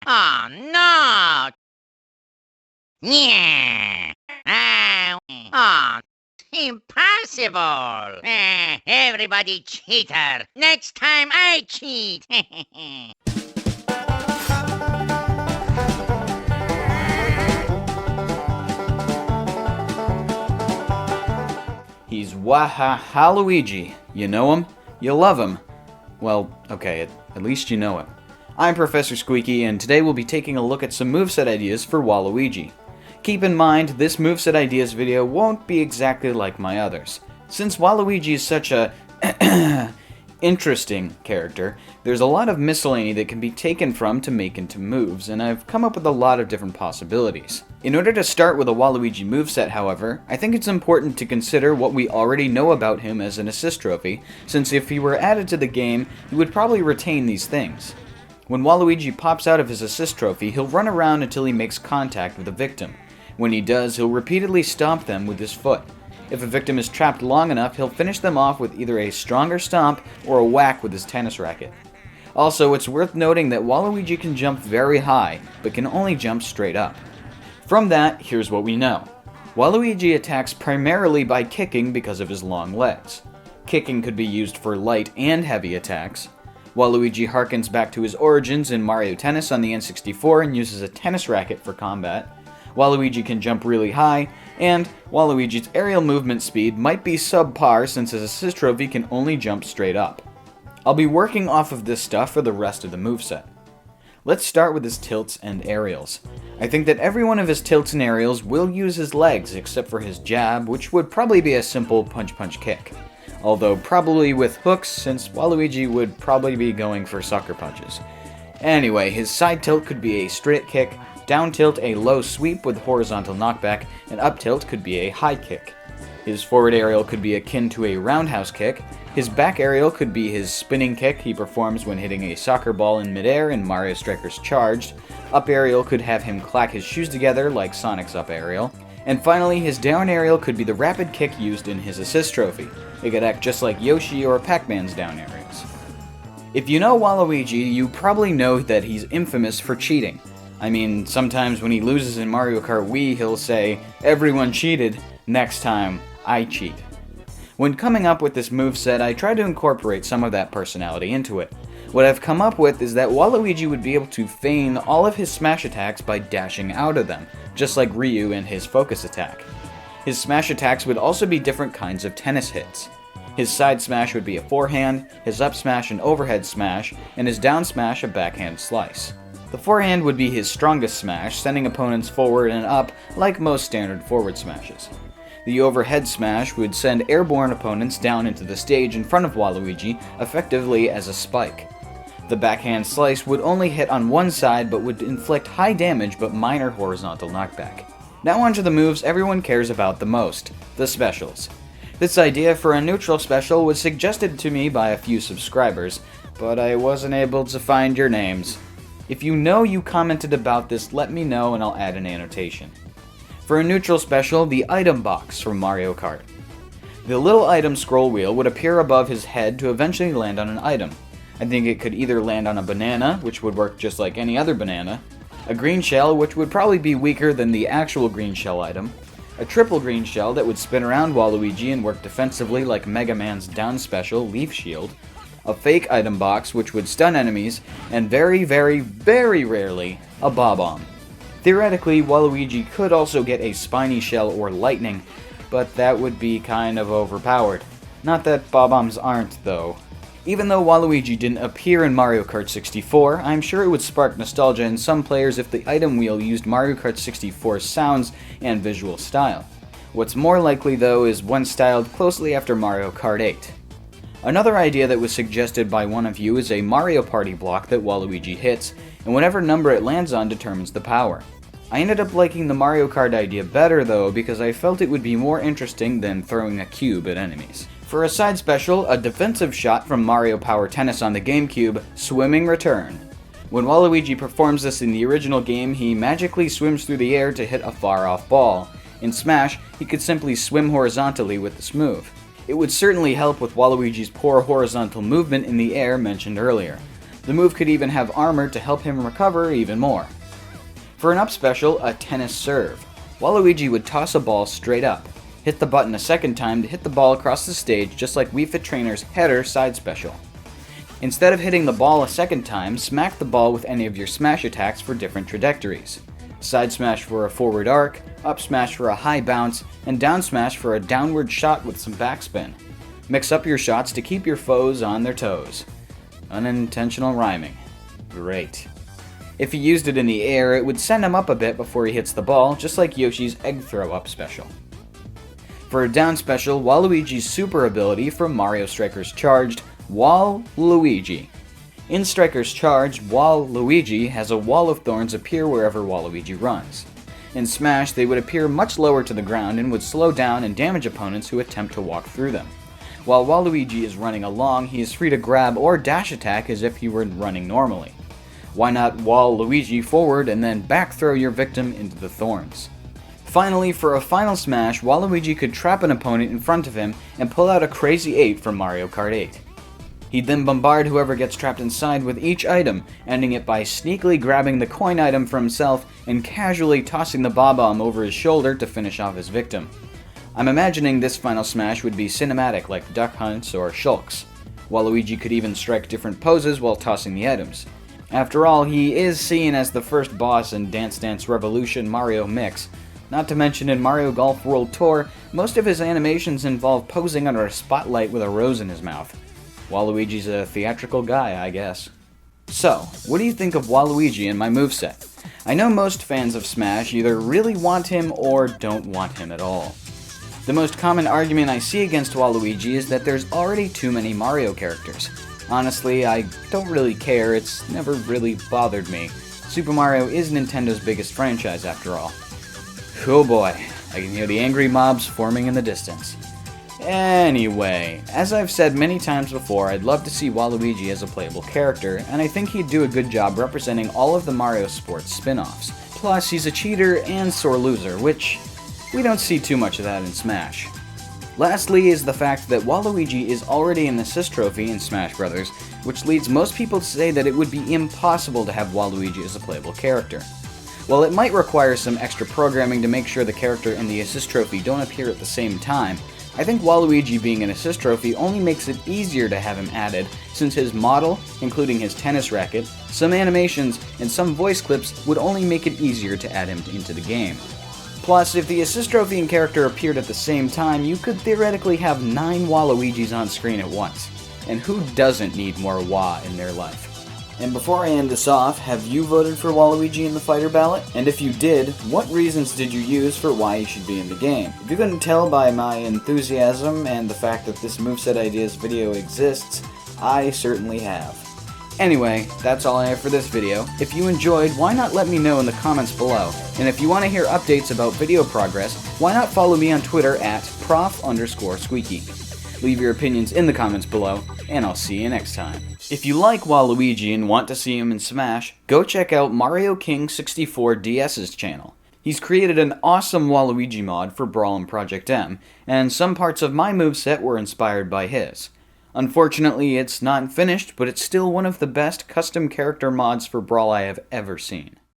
Oh, no! Yeah! Oh, impossible! Everybody cheater! Next time I cheat! He's Waluigi. You know him? You love him. Well, okay, at least you know him. I'm Professor Squeaky, and today we'll be taking a look at some moveset ideas for Waluigi. Keep in mind, this moveset ideas video won't be exactly like my others. Since Waluigi is such a interesting character, there's a lot of miscellany that can be taken from to make into moves, and I've come up with a lot of different possibilities. In order to start with a Waluigi moveset, however, I think it's important to consider what we already know about him as an assist trophy, since if he were added to the game, he would probably retain these things. When Waluigi pops out of his assist trophy, he'll run around until he makes contact with a victim. When he does, he'll repeatedly stomp them with his foot. If a victim is trapped long enough, he'll finish them off with either a stronger stomp or a whack with his tennis racket. Also, it's worth noting that Waluigi can jump very high, but can only jump straight up. From that, here's what we know. Waluigi attacks primarily by kicking because of his long legs. Kicking could be used for light and heavy attacks. Waluigi harkens back to his origins in Mario Tennis on the N64 and uses a tennis racket for combat. Waluigi can jump really high, and Waluigi's aerial movement speed might be subpar since his assist trophy can only jump straight up. I'll be working off of this stuff for the rest of the moveset. Let's start with his tilts and aerials. I think that every one of his tilts and aerials will use his legs except for his jab, which would probably be a simple punch-punch kick. Although probably with hooks, since Waluigi would probably be going for sucker punches. Anyway, his side tilt could be a straight kick, down tilt a low sweep with horizontal knockback, and up tilt could be a high kick. His forward aerial could be akin to a roundhouse kick. His back aerial could be his spinning kick he performs when hitting a soccer ball in midair in Mario Strikers Charged. Up aerial could have him clack his shoes together like Sonic's up aerial. And finally, his down aerial could be the rapid kick used in his assist trophy. It could act just like Yoshi or Pac-Man's down aerials. If you know Waluigi, you probably know that he's infamous for cheating. I mean, sometimes when he loses in Mario Kart Wii, he'll say, "Everyone cheated, next time, I cheat." When coming up with this moveset, I tried to incorporate some of that personality into it. What I've come up with is that Waluigi would be able to feign all of his smash attacks by dashing out of them, just like Ryu in his focus attack. His smash attacks would also be different kinds of tennis hits. His side smash would be a forehand, his up smash an overhead smash, and his down smash a backhand slice. The forehand would be his strongest smash, sending opponents forward and up like most standard forward smashes. The overhead smash would send airborne opponents down into the stage in front of Waluigi, effectively as a spike. The backhand slice would only hit on one side but would inflict high damage but minor horizontal knockback. Now onto the moves everyone cares about the most, the specials. This idea for a neutral special was suggested to me by a few subscribers, but I wasn't able to find your names. If you know you commented about this, let me know and I'll add an annotation. For a neutral special, the item box from Mario Kart. The little item scroll wheel would appear above his head to eventually land on an item. I think it could either land on a banana, which would work just like any other banana, a green shell, which would probably be weaker than the actual green shell item, a triple green shell that would spin around Waluigi and work defensively like Mega Man's down special, Leaf Shield, a fake item box which would stun enemies, and very, very, very rarely, a Bob-omb. Theoretically, Waluigi could also get a spiny shell or lightning, but that would be kind of overpowered. Not that Bob-ombs aren't, though. Even though Waluigi didn't appear in Mario Kart 64, I'm sure it would spark nostalgia in some players if the item wheel used Mario Kart 64's sounds and visual style. What's more likely, though, is one styled closely after Mario Kart 8. Another idea that was suggested by one of you is a Mario Party block that Waluigi hits, and whatever number it lands on determines the power. I ended up liking the Mario Kart idea better though because I felt it would be more interesting than throwing a cube at enemies. For a side special, a defensive shot from Mario Power Tennis on the GameCube, Swimming Return. When Waluigi performs this in the original game, he magically swims through the air to hit a far-off ball. In Smash, he could simply swim horizontally with this move. It would certainly help with Waluigi's poor horizontal movement in the air mentioned earlier. The move could even have armor to help him recover even more. For an up special, a tennis serve, Waluigi would toss a ball straight up, hit the button a second time to hit the ball across the stage just like Wii Fit Trainer's header side special. Instead of hitting the ball a second time, smack the ball with any of your smash attacks for different trajectories. Side smash for a forward arc, up smash for a high bounce, and down smash for a downward shot with some backspin. Mix up your shots to keep your foes on their toes. Unintentional rhyming. Great. If he used it in the air, it would send him up a bit before he hits the ball, just like Yoshi's egg throw up special. For a down special, Waluigi's super ability from Mario Strikers Charged, Waluigi. In Strikers Charged, Waluigi has a wall of thorns appear wherever Waluigi runs. In Smash, they would appear much lower to the ground and would slow down and damage opponents who attempt to walk through them. While Waluigi is running along, he is free to grab or dash attack as if he were running normally. Why not Waluigi forward and then back throw your victim into the thorns? Finally, for a final smash, Waluigi could trap an opponent in front of him and pull out a Crazy 8 from Mario Kart 8. He'd then bombard whoever gets trapped inside with each item, ending it by sneakily grabbing the coin item for himself and casually tossing the Bob-omb over his shoulder to finish off his victim. I'm imagining this final smash would be cinematic like Duck Hunts or Shulks. Waluigi could even strike different poses while tossing the items. After all, he is seen as the first boss in Dance Dance Revolution Mario Mix. Not to mention in Mario Golf World Tour, most of his animations involve posing under a spotlight with a rose in his mouth. Waluigi's a theatrical guy, I guess. So, what do you think of Waluigi in my moveset? I know most fans of Smash either really want him or don't want him at all. The most common argument I see against Waluigi is that there's already too many Mario characters. Honestly, I don't really care, it's never really bothered me. Super Mario is Nintendo's biggest franchise after all. Oh boy, I can hear the angry mobs forming in the distance. Anyway, as I've said many times before, I'd love to see Waluigi as a playable character, and I think he'd do a good job representing all of the Mario Sports spin-offs. Plus, he's a cheater and sore loser, which we don't see too much of that in Smash. Lastly is the fact that Waluigi is already an assist trophy in Smash Bros., which leads most people to say that it would be impossible to have Waluigi as a playable character. While it might require some extra programming to make sure the character and the assist trophy don't appear at the same time, I think Waluigi being an assist trophy only makes it easier to have him added, since his model, including his tennis racket, some animations, and some voice clips would only make it easier to add him into the game. Plus, if the assist trophy and character appeared at the same time, you could theoretically have 9 Waluigis on screen at once. And who doesn't need more Wa in their life? And before I end this off, have you voted for Waluigi in the fighter ballot? And if you did, what reasons did you use for why he should be in the game? If you couldn't tell by my enthusiasm and the fact that this Moveset Ideas video exists, I certainly have. Anyway, that's all I have for this video. If you enjoyed, why not let me know in the comments below? And if you want to hear updates about video progress, why not follow me on Twitter at prof_squeaky. Leave your opinions in the comments below, and I'll see you next time. If you like Waluigi and want to see him in Smash, go check out Mario King 64 DS's channel. He's created an awesome Waluigi mod for Brawl and Project M, and some parts of my moveset were inspired by his. Unfortunately, it's not finished, but it's still one of the best custom character mods for Brawl I have ever seen.